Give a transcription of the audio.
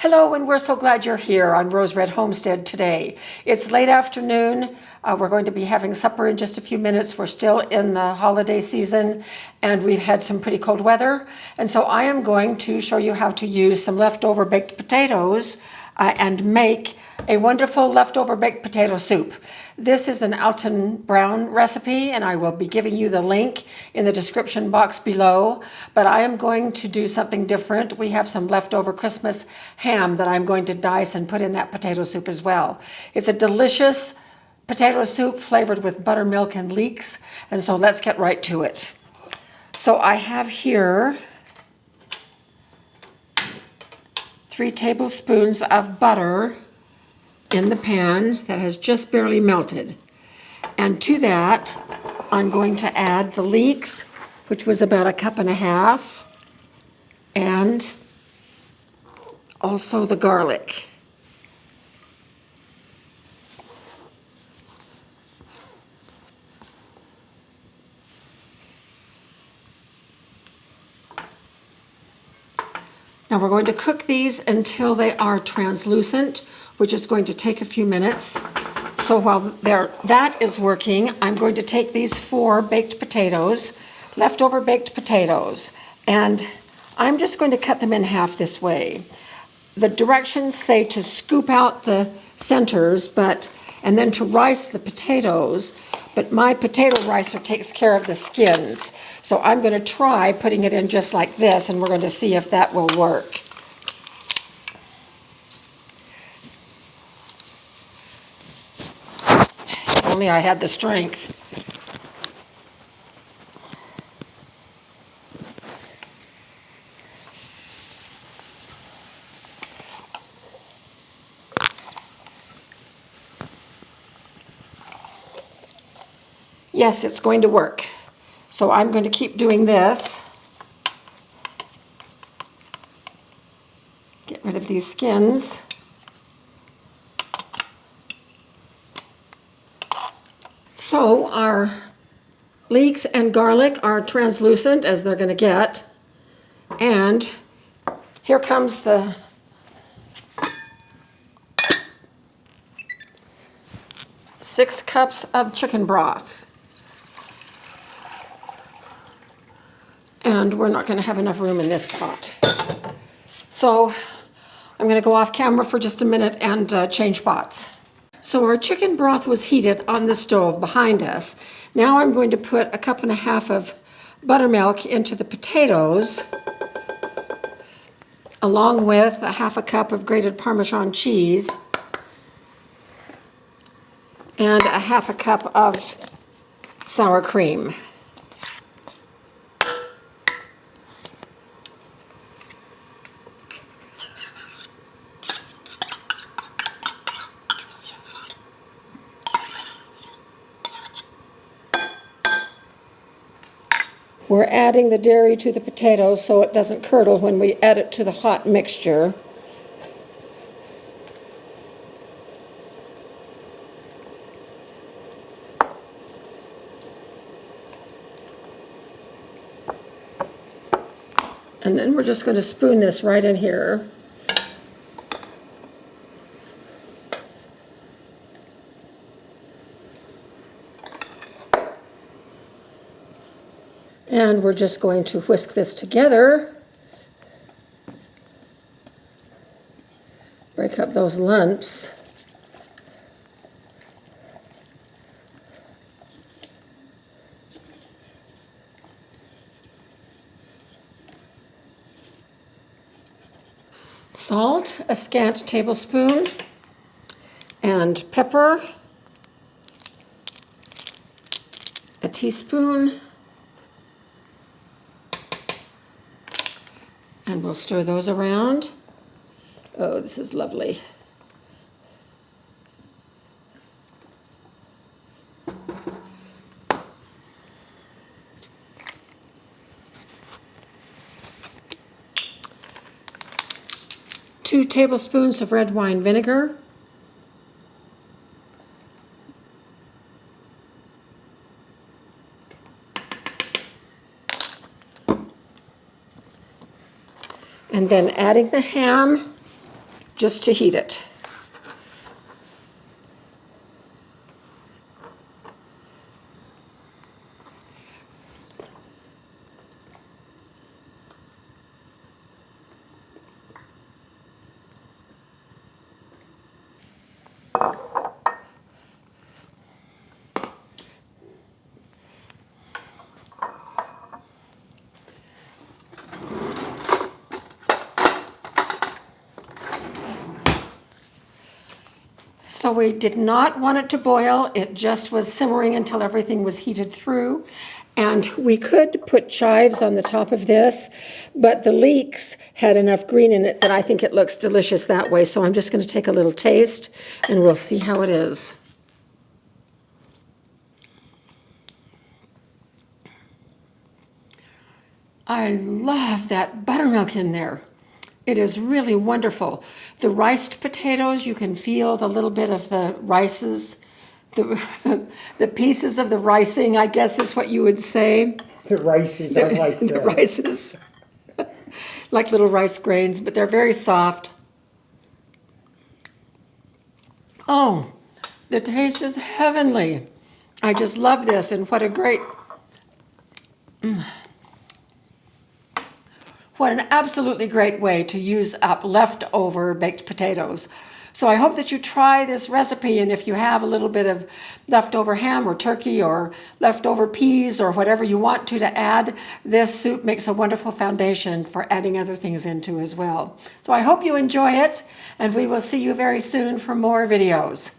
Hello, and we're so glad you're here on Rose Red Homestead today. It's late afternoon. We're going to be having supper in just a few minutes. We're still in the holiday season, and we've had some pretty cold weather. And so I am going to show you how to use some leftover baked potatoes and make a wonderful leftover baked potato soup. This is an Alton Brown recipe, and I will be giving you the link in the description box below, but I am going to do something different. We have some leftover Christmas ham that I'm going to dice and put in that potato soup as well. It's a delicious potato soup flavored with buttermilk and leeks, and so let's get right to it. So I have here 3 tablespoons of butter in the pan that has just barely melted. And to that, I'm going to add the leeks, which was about 1.5 cups, and also the garlic. Now we're going to cook these until they are translucent, which is going to take a few minutes. So while that is working, I'm going to take these 4 baked potatoes, leftover baked potatoes, and I'm just going to cut them in half this way. The directions say to scoop out the centers, and then to rice the potatoes, but my potato ricer takes care of the skins. So I'm going to try putting it in just like this, and we're going to see if that will work. If only I had the strength. Yes, it's going to work. So I'm going to keep doing this. Get rid of these skins. So our leeks and garlic are translucent as they're going to get. And here comes the six cups of chicken broth. And we're not going to have enough room in this pot. So I'm going to go off camera for just a minute and change pots. So our chicken broth was heated on the stove behind us. Now I'm going to put 1.5 cups of buttermilk into the potatoes, along with 1/2 cup of grated Parmesan cheese and 1/2 cup of sour cream. We're adding the dairy to the potatoes so it doesn't curdle when we add it to the hot mixture. And then we're just going to spoon this right in here. And we're just going to whisk this together. Break up those lumps. Salt, a scant tablespoon, and pepper, a teaspoon. And we'll stir those around. Oh, this is lovely. Two tablespoons of red wine vinegar. And then adding the ham just to heat it. So we did not want it to boil. It just was simmering until everything was heated through. And we could put chives on the top of this, but the leeks had enough green in it that I think it looks delicious that way. So I'm just going to take a little taste and we'll see how it is. I love that buttermilk in there. It is really wonderful. The riced potatoes, you can feel the little bit of the rices, the pieces of the ricing, I guess is what you would say. The rices, I like that. The rices, like little rice grains, but they're very soft. Oh, the taste is heavenly. I just love this, and what a great... What an absolutely great way to use up leftover baked potatoes. So I hope that you try this recipe, and if you have a little bit of leftover ham or turkey or leftover peas or whatever you want to add, this soup makes a wonderful foundation for adding other things into as well. So I hope you enjoy it, and we will see you very soon for more videos.